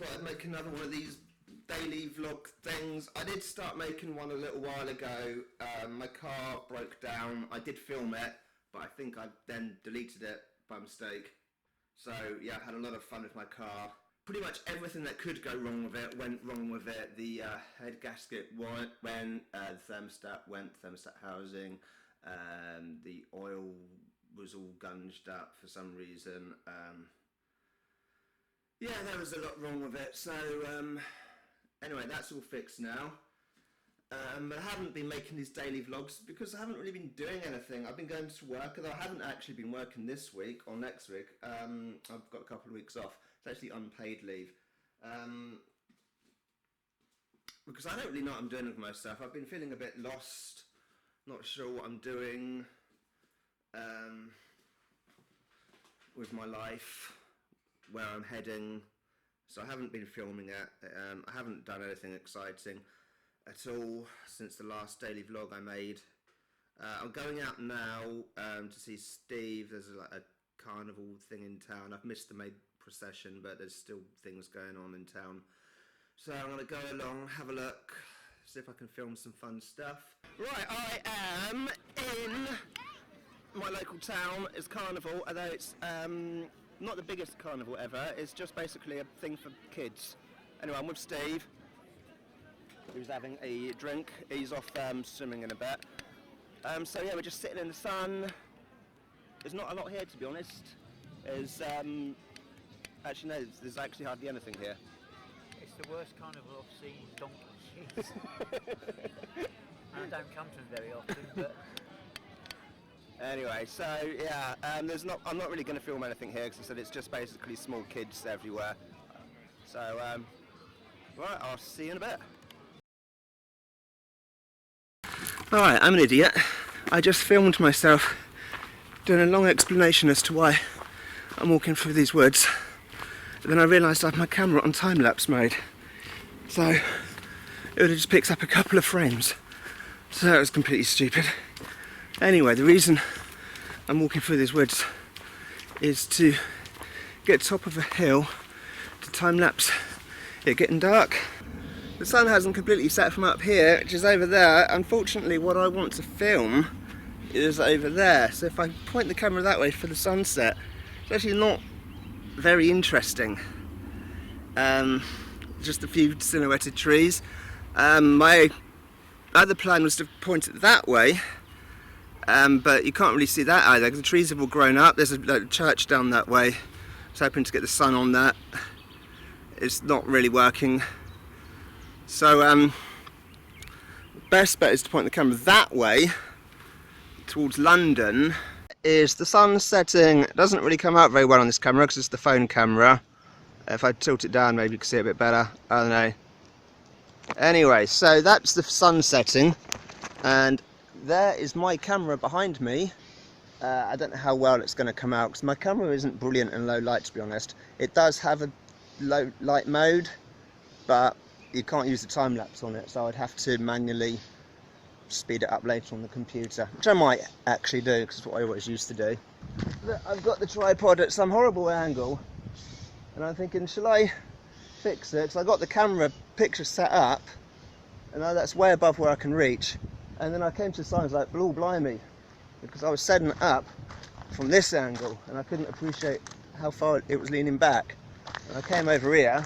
thought I'd make another one of these daily vlog things. I did start making one a little while ago. My car broke down. I did film it, but I think I then deleted it by mistake. So yeah, I had a lot of fun with my car. Pretty much everything that could go wrong with it went wrong with it. The head gasket went, the thermostat went, thermostat housing, the oil was all gunged up for some reason. Yeah, there was a lot wrong with it. So anyway, that's all fixed now. But I haven't been making these daily vlogs because I haven't really been doing anything. I've been going to work, although I haven't actually been working this week or next week. I've got a couple of weeks off. It's actually unpaid leave. Because I don't really know what I'm doing with myself. I've been feeling a bit lost, not sure what I'm doing with my life, where I'm heading. So I haven't been filming it. I haven't done anything exciting at all since the last daily vlog I made. I'm going out now to see Steve. There's a carnival thing in town. I've missed the maid procession, but there's still things going on in town. So I'm going to go along, have a look, see if I can film some fun stuff. Right, I am in my local town. It's carnival, although it's not the biggest carnival ever. It's just basically a thing for kids. Anyway, I'm with Steve, who's having a drink. He's off swimming in a bit. So yeah, we're just sitting in the sun. There's not a lot here, to be honest. There's actually no, there's actually hardly anything here. It's the worst carnival I've seen in donkeys. I don't come to them very often, but anyway, so yeah, I'm not really going to film anything here because I said it's just basically small kids everywhere. So right, I'll see you in a bit. Alright, I'm an idiot. I just filmed myself doing a long explanation as to why I'm walking through these woods. But then I realised I have my camera on time-lapse mode. So it would have just picked up a couple of frames. So that was completely stupid. Anyway, the reason I'm walking through these woods is to get top of a hill to time-lapse it getting dark. The sun hasn't completely set from up here, which is over there. Unfortunately, what I want to film is over there. So if I point the camera that way for the sunset, it's actually not very interesting. Just a few silhouetted trees. My other plan was to point it that way, but you can't really see that either because the trees have all grown up. There's a church down that way. I was hoping to get the sun on that. It's not really working. So best bet is to point the camera that way towards London. Is the sun setting? It doesn't really come out very well on this camera because it's the phone camera. If I tilt it down, maybe you can see it a bit better. I don't know. Anyway, so that's the sun setting, and there is my camera behind me. I don't know how well it's going to come out because my camera isn't brilliant in low light, to be honest. It does have a low light mode, but you can't use the time lapse on it, so I'd have to manually speed it up later on the computer, which I might actually do because it's what I always used to do. But I've got the tripod at some horrible angle, and I'm thinking, shall I fix it? Because I got the camera picture set up, and now that's way above where I can reach. And then I came to the signs like, "Blue blimey," because I was setting it up from this angle, and I couldn't appreciate how far it was leaning back. And I came over here,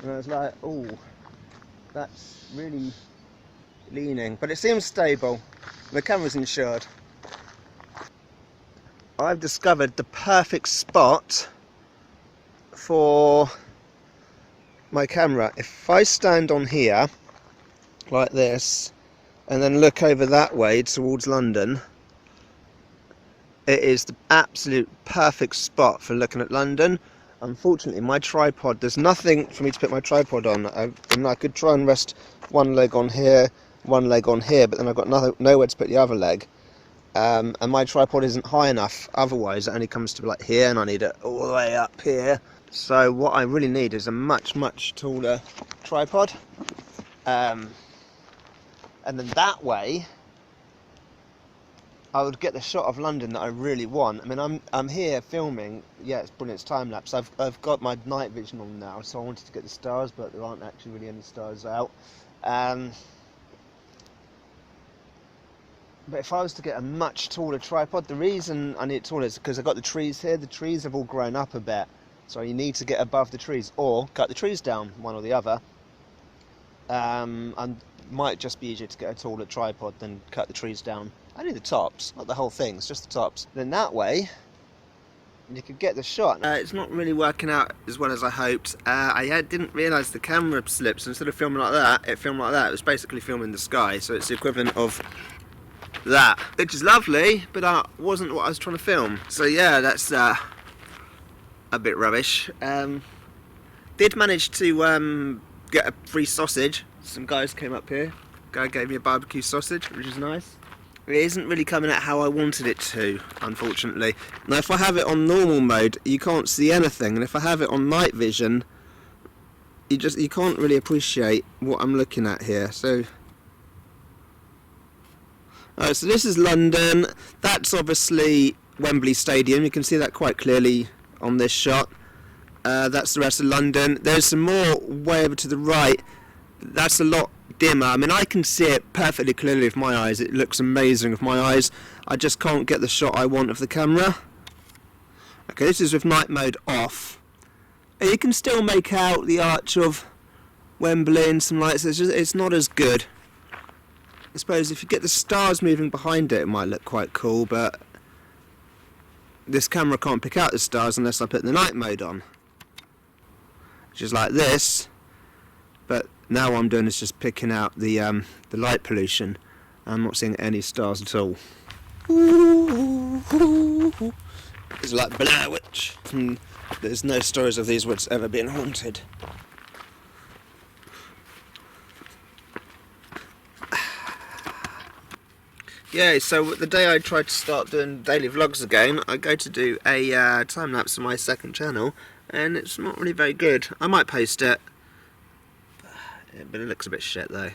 and I was like, "Oh, that's really leaning," but it seems stable. The camera's insured. I've discovered the perfect spot for my camera. If I stand on here like this and then look over that way towards London, it is the absolute perfect spot for looking at London. Unfortunately, my tripod, there's nothing for me to put my tripod on. I could try and rest one leg on here, one leg on here, but then I've got nowhere to put the other leg. And my tripod isn't high enough, otherwise it only comes to like here, and I need it all the way up here. So what I really need is a much taller tripod. And then that way I would get the shot of London that I really want. I mean, I'm here filming. Yeah, it's brilliant. It's time lapse. I've got my night vision on now, so I wanted to get the stars, but there aren't actually really any stars out. But if I was to get a much taller tripod, the reason I need it taller is because I've got the trees here. The trees have all grown up a bit, so you need to get above the trees or cut the trees down, one or the other. And might just be easier to get a taller tripod than cut the trees down. Only the tops, not the whole thing, it's just the tops. Then that way, you could get the shot. It's not really working out as well as I hoped. I didn't realise the camera slips. Instead of filming like that, it filmed like that. It was basically filming the sky, so it's the equivalent of that, which is lovely, but wasn't what I was trying to film. So yeah, that's a bit rubbish. Did manage to get a free sausage. Some guys came up here. Guy gave me a barbecue sausage, which is nice. It isn't really coming out how I wanted it to, unfortunately. Now, if I have it on normal mode, you can't see anything, and if I have it on night vision, you can't really appreciate what I'm looking at here. So this is London. That's obviously Wembley Stadium. You can see that quite clearly on this shot. That's the rest of London. There's some more way over to the right. That's a lot dimmer. I mean, I can see it perfectly clearly with my eyes. It looks amazing with my eyes. I just can't get the shot I want of the camera. Okay, this is with night mode off. And you can still make out the arch of Wembley and some lights. It's not as good. I suppose if you get the stars moving behind it, it might look quite cool, but this camera can't pick out the stars unless I put the night mode on. Which is like this, but now what I'm doing is just picking out the light pollution. I'm not seeing any stars at all. It's like Blair Witch. There's no stories of these woods ever being haunted. Yeah, so the day I tried to start doing daily vlogs again, I go to do a time lapse on my second channel, and it's not really very good. I might post it, but it looks a bit shit though.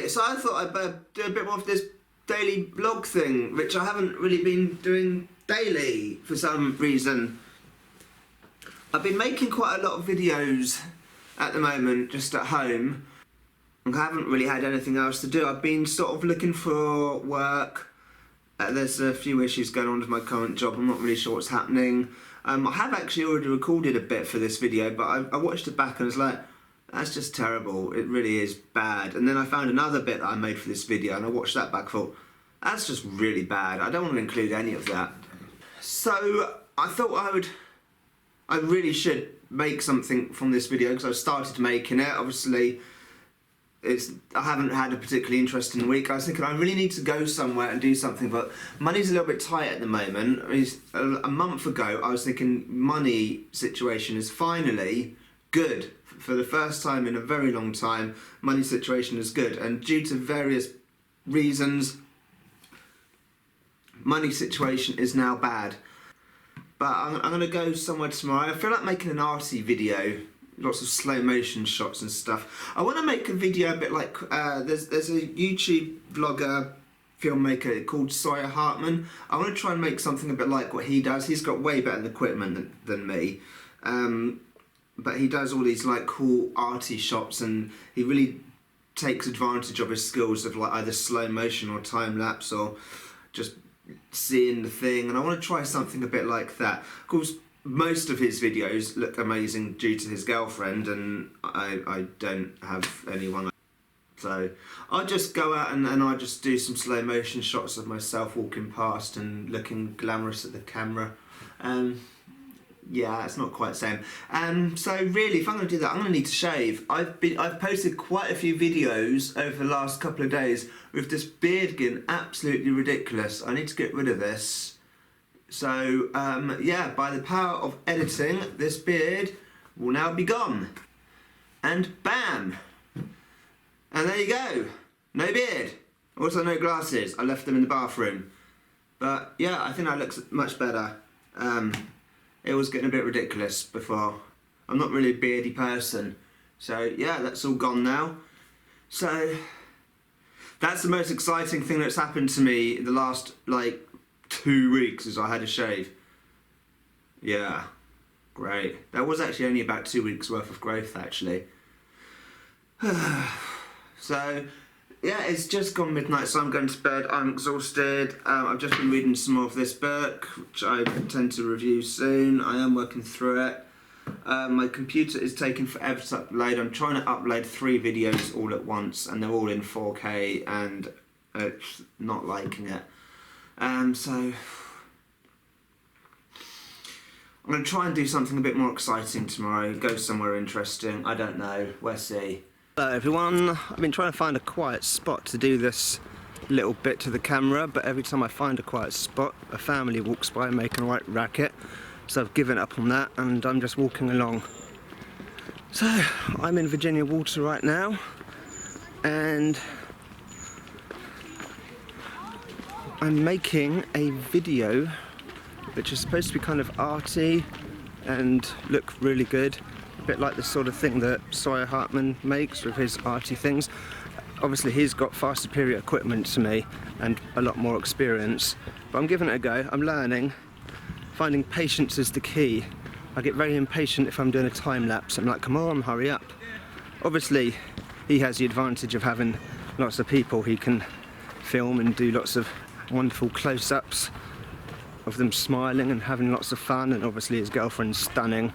So I thought I'd better do a bit more of this daily vlog thing, which I haven't really been doing daily for some reason. I've been making quite a lot of videos at the moment, just at home. I haven't really had anything else to do. I've been sort of looking for work. There's a few issues going on with my current job. I'm not really sure what's happening. I have actually already recorded a bit for this video, but I watched it back and was like, that's just terrible. It really is bad. And then I found another bit that I made for this video, and I watched that back and thought, that's just really bad. I don't want to include any of that. So I thought I really should make something from this video, because I've started making it. Obviously, I haven't had a particularly interesting week. I was thinking I really need to go somewhere and do something, but money's a little bit tight at the moment. I mean, a month ago, I was thinking money situation is finally good. For the first time in a very long time, money situation is good, and due to various reasons, money situation is now bad. But I'm going to go somewhere tomorrow. I feel like making an arty video, lots of slow motion shots and stuff. I want to make a video a bit like, there's a YouTube vlogger, filmmaker called Sawyer Hartman. I want to try and make something a bit like what he does. He's got way better equipment than me. But he does all these like cool arty shots, and he really takes advantage of his skills of like either slow motion or time lapse or just seeing the thing. And I want to try something a bit like that. Of course, most of his videos look amazing due to his girlfriend, and I don't have anyone. So I'll just go out and I'll just do some slow motion shots of myself walking past and looking glamorous at the camera. yeah, it's not quite the same. So really, if I'm going to do that, I'm going to need to shave. I've posted quite a few videos over the last couple of days with this beard getting absolutely ridiculous. I need to get rid of this. So yeah, by the power of editing, this beard will now be gone. And bam! And there you go. No beard. Also no glasses. I left them in the bathroom. But yeah, I think that looks much better. It was getting a bit ridiculous before. I'm not really a beardy person. So yeah, that's all gone now. So that's the most exciting thing that's happened to me in the last like 2 weeks, is I had a shave. Yeah, great. That was actually only about 2 weeks worth of growth actually. So yeah, it's just gone midnight, so I'm going to bed. I'm exhausted. I've just been reading some more of this book, which I intend to review soon. I am working through it. My computer is taking forever to upload. I'm trying to upload 3 videos all at once, and they're all in 4K, and it's not liking it. So I'm going to try and do something a bit more exciting tomorrow. Go somewhere interesting. I don't know. We'll see. Hello everyone, I've been trying to find a quiet spot to do this little bit to the camera, but every time I find a quiet spot, a family walks by making a right racket, so I've given up on that and I'm just walking along. So, I'm in Virginia Water right now, and I'm making a video which is supposed to be kind of arty and look really good. A bit like the sort of thing that Sawyer Hartman makes with his arty things. Obviously he's got far superior equipment to me and a lot more experience, but I'm giving it a go. I'm learning. Finding patience is the key. I get very impatient if I'm doing a time lapse. I'm like, come on, hurry up. Obviously he has the advantage of having lots of people he can film and do lots of wonderful close-ups of them smiling and having lots of fun, and obviously his girlfriend's stunning.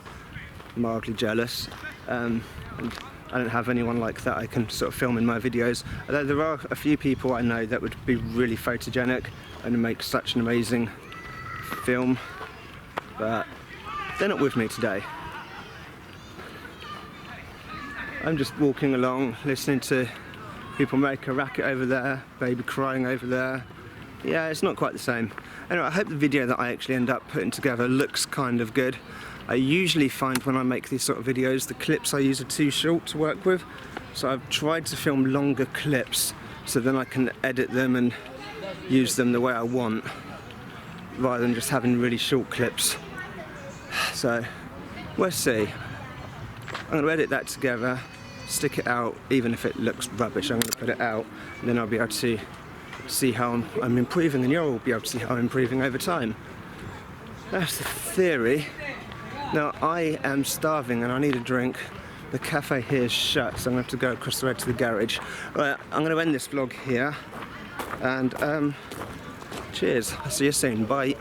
Mildly jealous, and I don't have anyone like that I can sort of film in my videos, although there are a few people I know that would be really photogenic and make such an amazing film, but they're not with me today. I'm just walking along listening to people make a racket over there, baby crying over there. Yeah, it's not quite the same. Anyway, I hope the video that I actually end up putting together looks kind of good. I usually find when I make these sort of videos, the clips I use are too short to work with, so I've tried to film longer clips so then I can edit them and use them the way I want, rather than just having really short clips. So we'll see. I'm going to edit that together, stick it out. Even if it looks rubbish, I'm going to put it out, and then I'll be able to see how I'm improving, and you'll all be able to see how I'm improving over time. That's the theory. Now I am starving and I need a drink. The cafe here is shut, so I'm going to have to go across the road to the garage. Right, I'm going to end this vlog here, and cheers. I'll see you soon. Bye.